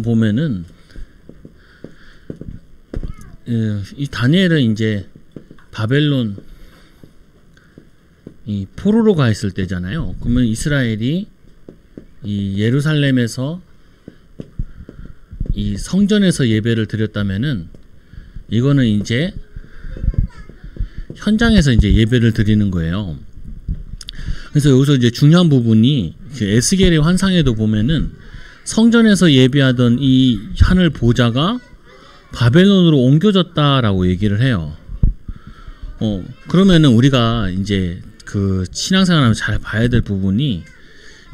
보면은 이 다니엘은 이제 바벨론 이 포로로 가 있을 때잖아요. 그러면 이스라엘이 이 예루살렘에서 이 성전에서 예배를 드렸다면은 이거는 이제 현장에서 이제 예배를 드리는 거예요. 그래서 여기서 이제 중요한 부분이 에스겔의 환상에도 보면은 성전에서 예배하던 이 하늘 보좌가 바벨론으로 옮겨졌다라고 얘기를 해요. 그러면은 우리가 이제 그 신앙생활하면 잘 봐야 될 부분이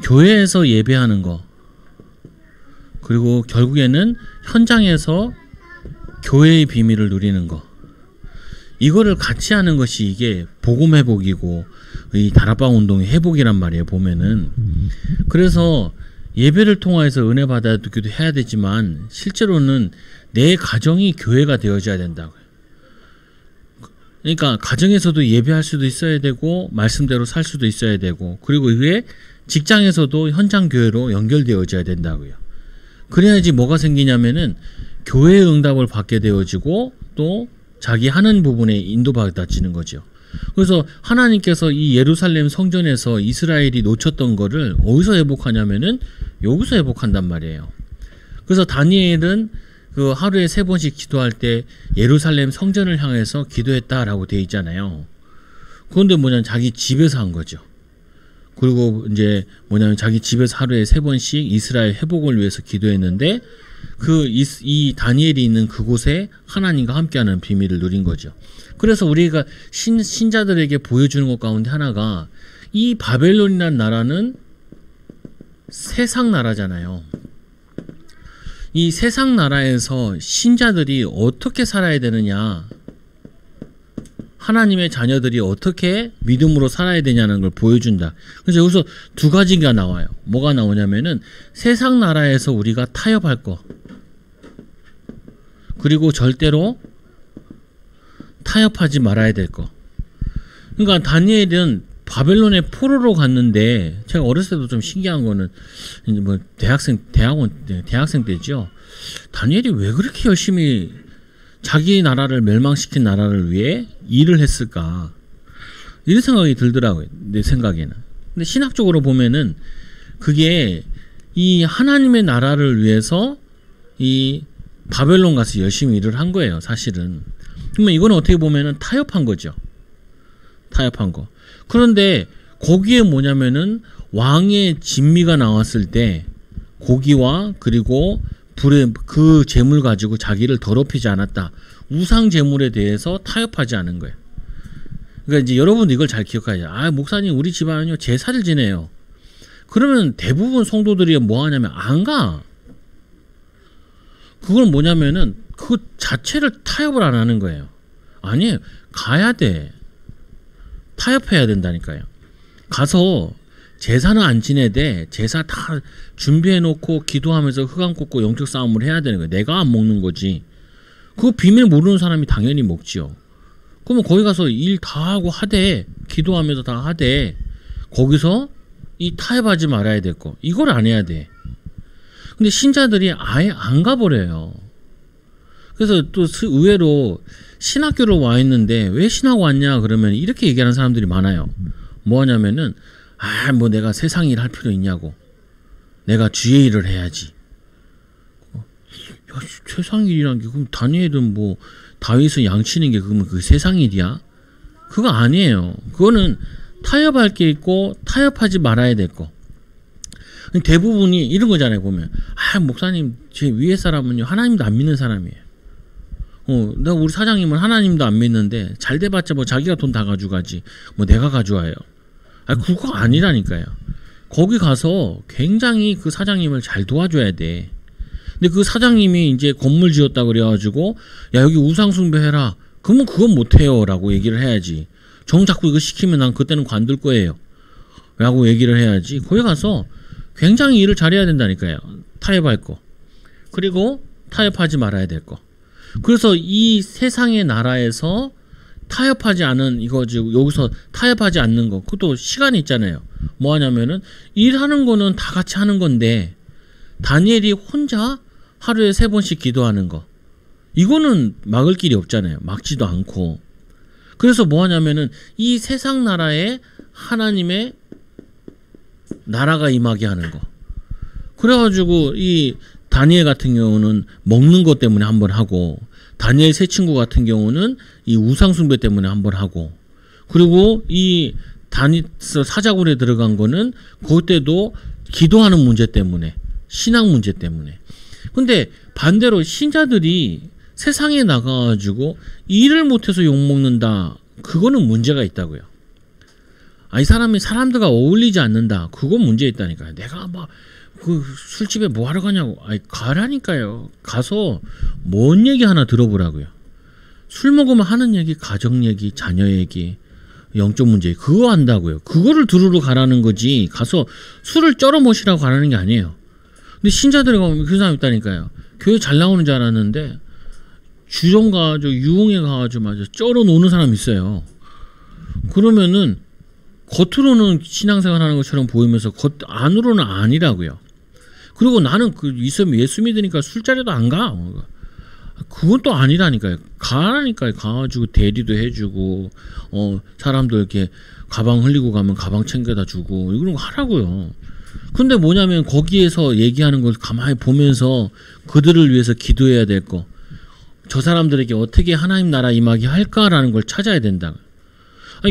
교회에서 예배하는 거, 그리고 결국에는 현장에서 교회의 비밀을 누리는 거, 이거를 같이 하는 것이 이게 복음 회복이고 이 다락방 운동의 회복이란 말이에요. 보면은 그래서 예배를 통해서 은혜 받아두기도 해야 되지만 실제로는 내 가정이 교회가 되어져야 된다고요. 그러니까 가정에서도 예배할 수도 있어야 되고 말씀대로 살 수도 있어야 되고, 그리고 이후에 직장에서도 현장 교회로 연결되어져야 된다고요. 그래야지 뭐가 생기냐면은 교회의 응답을 받게 되어지고 또 자기 하는 부분에 인도받아지는 거죠. 그래서 하나님께서 이 예루살렘 성전에서 이스라엘이 놓쳤던 거를 어디서 회복하냐면은 여기서 회복한단 말이에요. 그래서 다니엘은 그 하루에 3번씩 기도할 때 예루살렘 성전을 향해서 기도했다라고 돼 있잖아요. 그런데 뭐냐면 자기 집에서 한 거죠. 그리고 이제 뭐냐면 자기 집에서 하루에 3번씩 이스라엘 회복을 위해서 기도했는데 이 다니엘이 있는 그곳에 하나님과 함께하는 비밀을 누린 거죠. 그래서 우리가 신자들에게 보여주는 것 가운데 하나가 이 바벨론이라는 나라는 세상 나라잖아요. 이 세상 나라에서 신자들이 어떻게 살아야 되느냐, 하나님의 자녀들이 어떻게 믿음으로 살아야 되냐는 걸 보여준다. 그래서 여기서 2가지가 나와요. 뭐가 나오냐면은 세상 나라에서 우리가 타협할 거, 그리고 절대로 타협하지 말아야 될 거. 그러니까 다니엘은 바벨론에 포로로 갔는데, 제가 어렸을 때도 좀 신기한 거는 이제 뭐 대학생 때죠. 다니엘이 왜 그렇게 열심히 자기 나라를 멸망시킨 나라를 위해 일을 했을까? 이런 생각이 들더라고요. 내 생각에는. 근데 신학적으로 보면은 그게 이 하나님의 나라를 위해서 이 바벨론 가서 열심히 일을 한 거예요, 사실은. 그러면 이거는 어떻게 보면은 타협한 거죠. 타협한 거. 그런데 거기에 뭐냐면은 왕의 진미가 나왔을 때 고기와 그리고 불의 그 재물 가지고 자기를 더럽히지 않았다. 우상 재물에 대해서 타협하지 않은 거예요. 그러니까 이제 여러분 이걸 잘 기억하죠. 목사님 우리 집안은요 제사를 지내요. 그러면 대부분 성도들이 뭐 하냐면 안 가. 그건 뭐냐면은 그 자체를 타협을 안 하는 거예요. 아니에요. 가야 돼. 타협해야 된다니까요. 가서 제사는 안 지내되 제사 다 준비해놓고 기도하면서 흑암 꽂고 영적 싸움을 해야 되는 거예요. 내가 안 먹는 거지. 그 비밀 모르는 사람이 당연히 먹지요. 그러면 거기 가서 일 다 하고 하되, 기도하면서 다 하되, 거기서 이 타협하지 말아야 될 거, 이걸 안 해야 돼. 근데 신자들이 아예 안 가버려요. 그래서 또 의외로 신학교를 와 있는데 왜 신학 왔냐 그러면 이렇게 얘기하는 사람들이 많아요. 뭐 하냐면은 뭐 내가 세상 일 할 필요 있냐고, 내가 주의 일을 해야지. 야, 세상 일이란 게 그럼 다니엘은 뭐 다윗은 양치는 게 그러면 그 세상 일이야? 그거 아니에요. 그거는 타협할 게 있고 타협하지 말아야 될 거. 대부분이 이런 거잖아요. 보면 목사님 제 위에 사람은요 하나님도 안 믿는 사람이에요. 내가 우리 사장님은 하나님도 안 믿는데 잘 돼봤자 뭐 자기가 돈 다 가져가지 뭐 내가 가져와요. 그거 아니라니까요. 거기 가서 굉장히 그 사장님을 잘 도와줘야 돼. 근데 그 사장님이 이제 건물 지었다 그래가지고 야 여기 우상숭배해라, 그러면 그건 못해요 라고 얘기를 해야지. 정 자꾸 이거 시키면 난 그때는 관둘 거예요 라고 얘기를 해야지. 거기 가서 굉장히 일을 잘해야 된다니까요. 타협할 거, 그리고 타협하지 말아야 될 거. 그래서 이 세상의 나라에서 타협하지 않은 이거지, 여기서 타협하지 않는 거, 그것도 시간이 있잖아요. 뭐 하냐면은 일하는 거는 다 같이 하는 건데 다니엘이 혼자 하루에 3번씩 기도하는 거. 이거는 막을 길이 없잖아요. 막지도 않고. 그래서 뭐 하냐면은 이 세상 나라에 하나님의 나라가 임하게 하는 거. 그래가지고 이 다니엘 같은 경우는 먹는 것 때문에 한번 하고, 다니엘 세 친구 같은 경우는 이 우상 숭배 때문에 한번 하고, 그리고 이 다니엘서 사자굴에 들어간 거는 그때도 기도하는 문제 때문에, 신앙 문제 때문에. 근데 반대로 신자들이 세상에 나가가지고 일을 못해서 욕먹는다, 그거는 문제가 있다고요. 이 사람이 사람들과 어울리지 않는다, 그건 문제 있다니까요. 내가 막 그 술집에 뭐 하러 가냐고. 가라니까요. 가서 뭔 얘기 하나 들어보라고요. 술 먹으면 하는 얘기, 가정 얘기, 자녀 얘기, 영적 문제, 그거 한다고요. 그거를 들으러 가라는 거지, 가서 술을 쩔어 모시라고 가라는 게 아니에요. 근데 신자들이 가면 그 사람 있다니까요. 교회 잘 나오는 줄 알았는데 주점 가가지고 유흥에 가가지고 맞아 쩔어 노는 사람 있어요. 그러면은 겉으로는 신앙생활 하는 것처럼 보이면서 겉 안으로는 아니라고요. 그리고 나는 그 있으면 예수 믿으니까 술자리도 안 가. 그건 또 아니라니까요. 가라니까요. 가가지고 대리도 해주고, 사람도 이렇게 가방 흘리고 가면 가방 챙겨다 주고, 이런 거 하라고요. 근데 뭐냐면 거기에서 얘기하는 걸 가만히 보면서 그들을 위해서 기도해야 될 거, 저 사람들에게 어떻게 하나님 나라 임하게 할까라는 걸 찾아야 된다.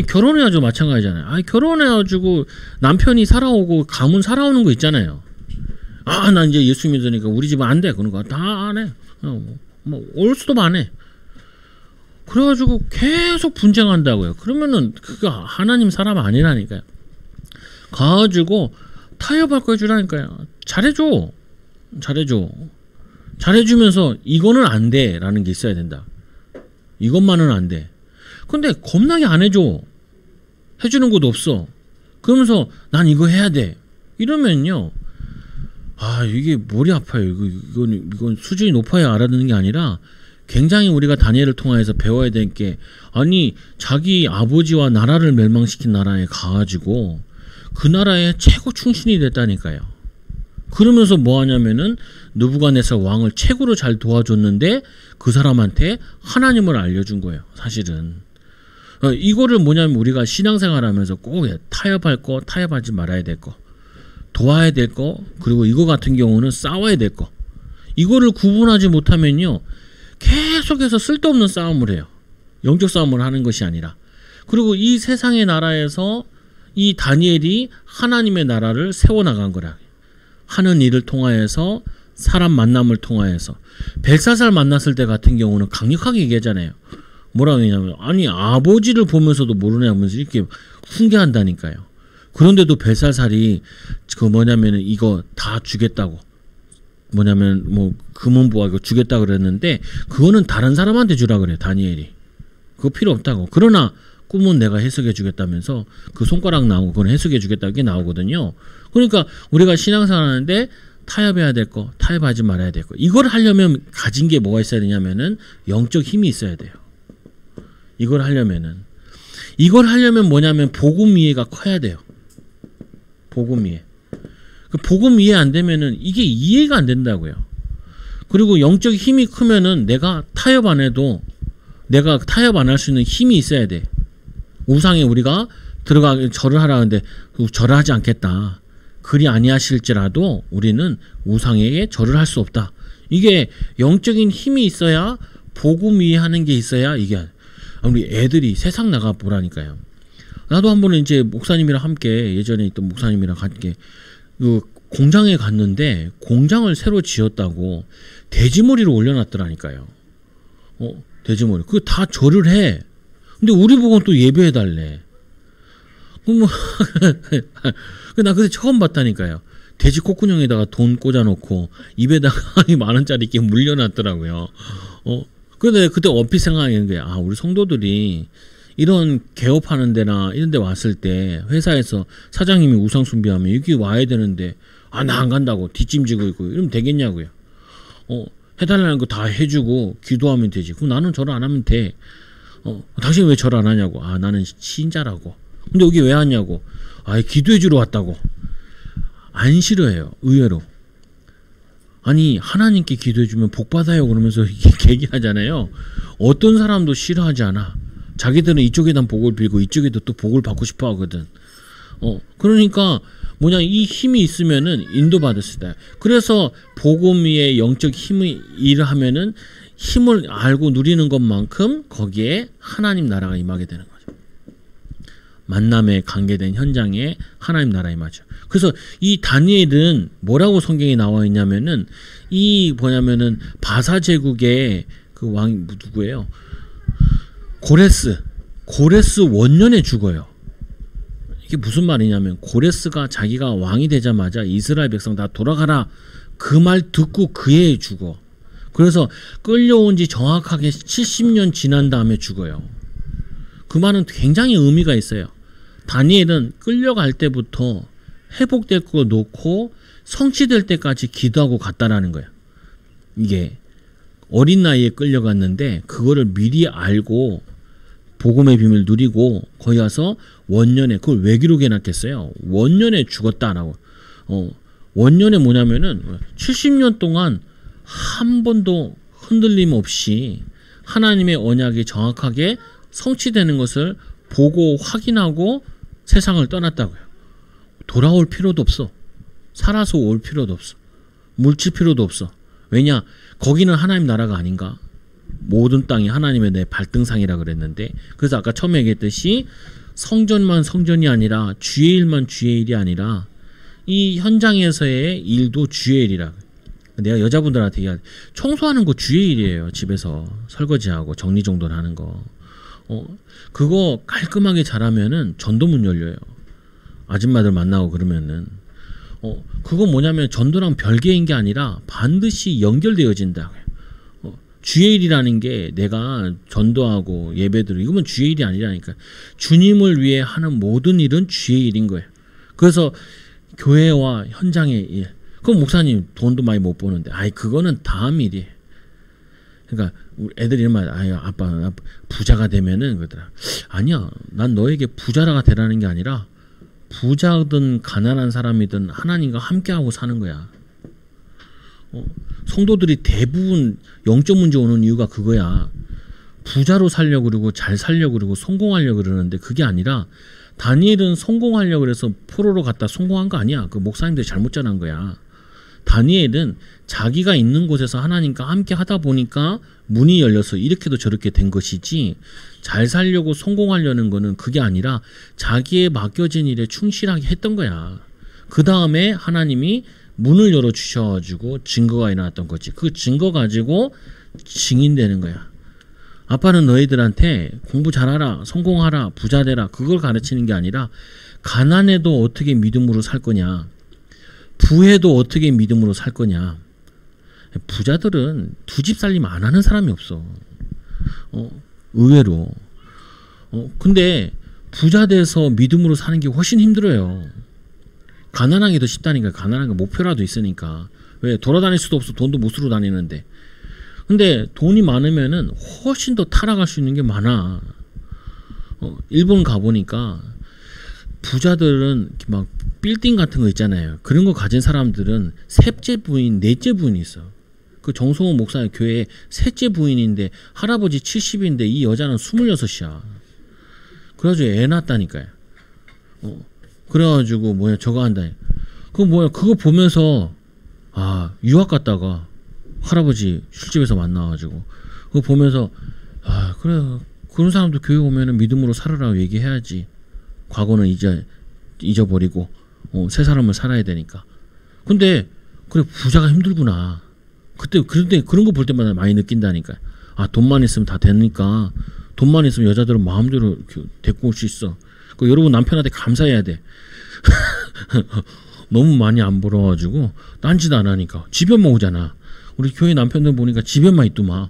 결혼해가지고 마찬가지잖아요. 결혼해가지고 남편이 살아오고 가문 살아오는 거 있잖아요. 나 이제 예수 믿으니까 우리 집은 안 돼. 그런 거 다 안 해. 올 수도 안 해. 그래가지고 계속 분쟁한다고요. 그러면은 그거 하나님 사람 아니라니까요. 가가지고 타협할 거 해주라니까요. 잘해줘. 잘해주면서 이거는 안 돼 라는 게 있어야 된다. 이것만은 안 돼. 근데 겁나게 안 해줘. 해주는 것도 없어. 그러면서 난 이거 해야 돼. 이러면요, 이게 머리 아파요. 이건 수준이 높아야 알아듣는 게 아니라 굉장히 우리가 다니엘을 통해서 배워야 될 게, 자기 아버지와 나라를 멸망시킨 나라에 가가지고 그 나라의 최고 충신이 됐다니까요. 그러면서 뭐 하냐면은 느부갓네살 왕을 최고로 잘 도와줬는데 그 사람한테 하나님을 알려준 거예요. 사실은 이거를 뭐냐면 우리가 신앙생활 하면서 꼭 타협할 거, 타협하지 말아야 될 거, 도와야 될 거, 그리고 이거 같은 경우는 싸워야 될 거, 이거를 구분하지 못하면요 계속해서 쓸데없는 싸움을 해요. 영적 싸움을 하는 것이 아니라. 그리고 이 세상의 나라에서 이 다니엘이 하나님의 나라를 세워나간 거라. 하는 일을 통하여서, 사람 만남을 통하여서. 벨사살 만났을 때 같은 경우는 강력하게 얘기하잖아요. 뭐라고 했냐면, 아버지를 보면서도 모르냐면서 이렇게 훈계한다니까요. 그런데도 벨사살이 뭐냐면은 이거 다 주겠다고, 뭐냐면 금은보화 이거 주겠다 그랬는데 그거는 다른 사람한테 주라 그래요. 다니엘이 그거 필요 없다고. 그러나 꿈은 내가 해석해 주겠다면서 그 손가락 나오고 그건 해석해 주겠다, 이게 나오거든요. 그러니까 우리가 신앙생활 하는데 타협해야 될 거, 타협하지 말아야 될 거, 이걸 하려면 가진 게 뭐가 있어야 되냐면은 영적 힘이 있어야 돼요. 이걸 하려면 뭐냐면 복음 이해가 커야 돼요. 복음 이해. 그 복음 이해 안 되면은 이게 이해가 안 된다고요. 그리고 영적 힘이 크면은 내가 타협 안 해도, 내가 타협 안 할 수 있는 힘이 있어야 돼. 우상에 우리가 절을 하라는데 절을 하지 않겠다, 그리 아니하실지라도 우리는 우상에게 절을 할 수 없다. 이게 영적인 힘이 있어야, 복음 이해하는 게 있어야 이게. 우리 애들이 세상 나가 보라니까요. 나도 한 번은 이제 목사님이랑 함께, 예전에 있던 목사님이랑 함께 그 공장에 갔는데 공장을 새로 지었다고 돼지머리를 올려놨더라니까요. 돼지머리. 그거 다 절을 해. 근데 우리 보고 또 예배해 달래. 나 그때 처음 봤다니까요. 돼지 콧구멍에다가 돈 꽂아놓고 입에다가 10,000원짜리 이렇게 물려놨더라고요. 근데 그때 얼핏 생각하는 게, 우리 성도들이 이런 개업하는 데나 이런 데 왔을 때 회사에서 사장님이 우상 숭배하면 여기 와야 되는데, 나 안 간다고 뒷짐지고 있고 이러면 되겠냐고요. 해달라는 거 다 해주고 기도하면 되지. 그럼 나는 절 안 하면 돼. 당신 왜 절 안 하냐고. 나는 신자라고. 근데 여기 왜 왔냐고. 기도해 주러 왔다고. 안 싫어해요, 의외로. 아니 하나님께 기도해주면 복 받아요 그러면서 이렇게 얘기하잖아요. 어떤 사람도 싫어하지 않아. 자기들은 이쪽에다 복을 빌고 이쪽에도 또 복을 받고 싶어 하거든. 그러니까 뭐냐, 이 힘이 있으면은 인도받을 수 있다. 그래서 복음 위에 영적 힘을 일하면은 힘을 알고 누리는 것만큼 거기에 하나님 나라가 임하게 되는 거죠. 만남에 관계된 현장에 하나님 나라 임하죠. 그래서 이 다니엘은 뭐라고 성경에 나와 있냐면은 이 뭐냐면은 바사 제국의 그 왕이 누구예요? 고레스 원년에 죽어요. 이게 무슨 말이냐면 고레스가 자기가 왕이 되자마자 이스라엘 백성 다 돌아가라 그 말 듣고 그 해에 죽어. 그래서 끌려온 지 정확하게 70년 지난 다음에 죽어요. 그 말은 굉장히 의미가 있어요. 다니엘은 끌려갈 때부터 회복될 거 놓고 성취될 때까지 기도하고 갔다라는 거야. 이게 어린 나이에 끌려갔는데 그거를 미리 알고 복음의 비밀 누리고 거기 와서 원년에, 그걸 왜 기록해놨겠어요? 원년에 죽었다라고. 원년에 뭐냐면은 70년 동안 한 번도 흔들림 없이 하나님의 언약이 정확하게 성취되는 것을 보고 확인하고 세상을 떠났다고요. 돌아올 필요도 없어. 살아서 올 필요도 없어. 물질 필요도 없어. 왜냐? 거기는 하나님 나라가 아닌가? 모든 땅이 하나님의 내 발등상이라 그랬는데, 그래서 아까 처음에 얘기했듯이 성전만 성전이 아니라 주의 일만 주의 일이 아니라 이 현장에서의 일도 주의 일이라. 내가 여자분들한테 얘기하는데 청소하는 거 주의 일이에요. 집에서 설거지하고 정리정돈하는 거. 그거 깔끔하게 잘하면은 전도문 열려요. 아줌마들 만나고 그러면은. 그거 뭐냐면 전도랑 별개인 게 아니라 반드시 연결되어진다. 주의 일이라는 게 내가 전도하고 예배드리고 이거면 주의 일이 아니라니까. 주님을 위해 하는 모든 일은 주의 일인 거예요. 그래서 교회와 현장의 일. 그럼 목사님 돈도 많이 못 버는데, 그거는 다음 일이에요. 그러니까 우리 애들이 이런 말, 아빠 부자가 되면은 그러더라. 아니야, 난 너에게 부자가 되라는 게 아니라 부자든 가난한 사람이든 하나님과 함께하고 사는 거야. 성도들이 대부분 영적 문제 오는 이유가 그거야. 부자로 살려고 그러고 잘 살려고 그러고 성공하려고 그러는데 그게 아니라, 다니엘은 성공하려고 그래서 포로로 갔다 성공한 거 아니야. 그 목사님들이 잘못 전한 거야. 다니엘은 자기가 있는 곳에서 하나님과 함께 하다 보니까 문이 열려서 이렇게도 저렇게 된 것이지, 잘 살려고 성공하려는 거는 그게 아니라 자기의 맡겨진 일에 충실하게 했던 거야. 그 다음에 하나님이 문을 열어주셔가지고 증거가 일어났던 거지. 그 증거 가지고 증인되는 거야. 아빠는 너희들한테 공부 잘하라, 성공하라, 부자 되라, 그걸 가르치는 게 아니라 가난해도 어떻게 믿음으로 살 거냐, 부해도 어떻게 믿음으로 살 거냐. 부자들은 두 집 살림 안 하는 사람이 없어. 의외로. 근데 부자 돼서 믿음으로 사는 게 훨씬 힘들어요. 가난한 게 더 쉽다니까. 가난한 게 목표라도 있으니까. 왜? 돌아다닐 수도 없어. 돈도 못 쓰러 다니는데. 근데 돈이 많으면은 훨씬 더 타락할 수 있는 게 많아. 일본 가보니까 부자들은 막 빌딩 같은 거 있잖아요. 그런 거 가진 사람들은 셋째 부인, 넷째 부인이 있어. 그 정성호 목사의 교회에 셋째 부인인데 할아버지 70인데 이 여자는 26이야. 그래가지고 애 낳았다니까요. 그래가지고 저거 한다. 그거 보면서 유학 갔다가 할아버지 술집에서 만나가지고 그거 보면서 그래, 그런 사람도 교회 오면은 믿음으로 살아라고 얘기해야지. 과거는 잊어버리고 새 사람을 살아야 되니까. 근데 그래, 부자가 힘들구나. 그때 그런 거 볼 때마다 많이 느낀다니까. 돈만 있으면 다 되니까. 돈만 있으면 여자들은 마음대로 데리고 올 수 있어. 여러분 남편한테 감사해야 돼. 너무 많이 안 벌어가지고 딴짓 안 하니까 집에만 오잖아. 우리 교회 남편들 보니까 집에만 있더만.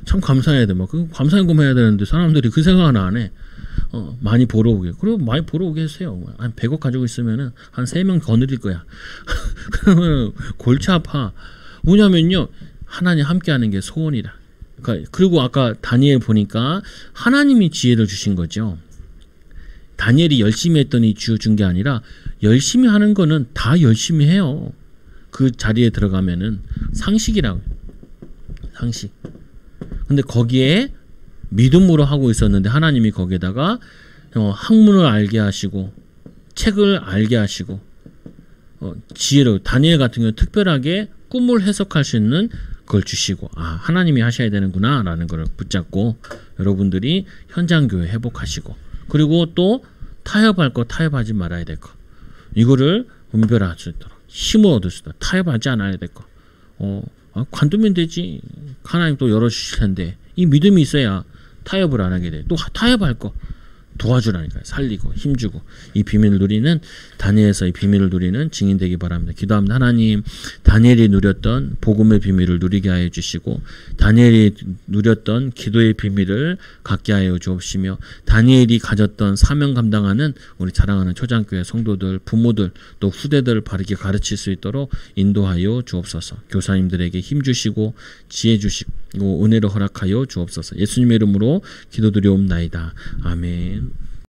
참 감사해야 돼. 그 감사연금 해야 되는데 사람들이 그 생각은 안 해. 많이 벌어오게. 그리고 많이 벌어오게 해주세요. 한 100억 가지고 있으면은 한 3명 거느릴 거야. 그러면 골치 아파. 뭐냐면요, 하나님 함께하는 게 소원이라. 그리고 아까 다니엘 보니까 하나님이 지혜를 주신 거죠. 다니엘이 열심히 했더니 준 게 아니라 열심히 하는 거는 다 열심히 해요. 그 자리에 들어가면은 상식이라고 해요. 상식. 근데 거기에 믿음으로 하고 있었는데 하나님이 거기에다가 학문을 알게 하시고 책을 알게 하시고 지혜로 다니엘 같은 경우는 특별하게 꿈을 해석할 수 있는 그걸 주시고 하나님이 하셔야 되는구나 라는 걸 붙잡고 여러분들이 현장교회 회복하시고 그리고 또 타협할 거 타협하지 말아야 될 거 이거를 분별할 수 있도록 힘을 얻을 수 있도록 타협하지 않아야 될 거 관두면 되지 하나님 또 열어주실 텐데 이 믿음이 있어야 타협을 안 하게 돼. 또 타협할 거 도와주라니까요. 살리고 힘주고 이 비밀을 누리는 다니엘에서 이 비밀을 누리는 증인 되기 바랍니다. 기도합니다. 하나님 다니엘이 누렸던 복음의 비밀을 누리게 하여 주시고 다니엘이 누렸던 기도의 비밀을 갖게 하여 주옵시며 다니엘이 가졌던 사명 감당하는 우리 사랑하는 초장교회 성도들 부모들 또 후대들을 바르게 가르칠 수 있도록 인도하여 주옵소서. 교사님들에게 힘주시고 지혜 주시고 은혜를 허락하여 주옵소서. 예수님의 이름으로 기도드리옵나이다. 아멘.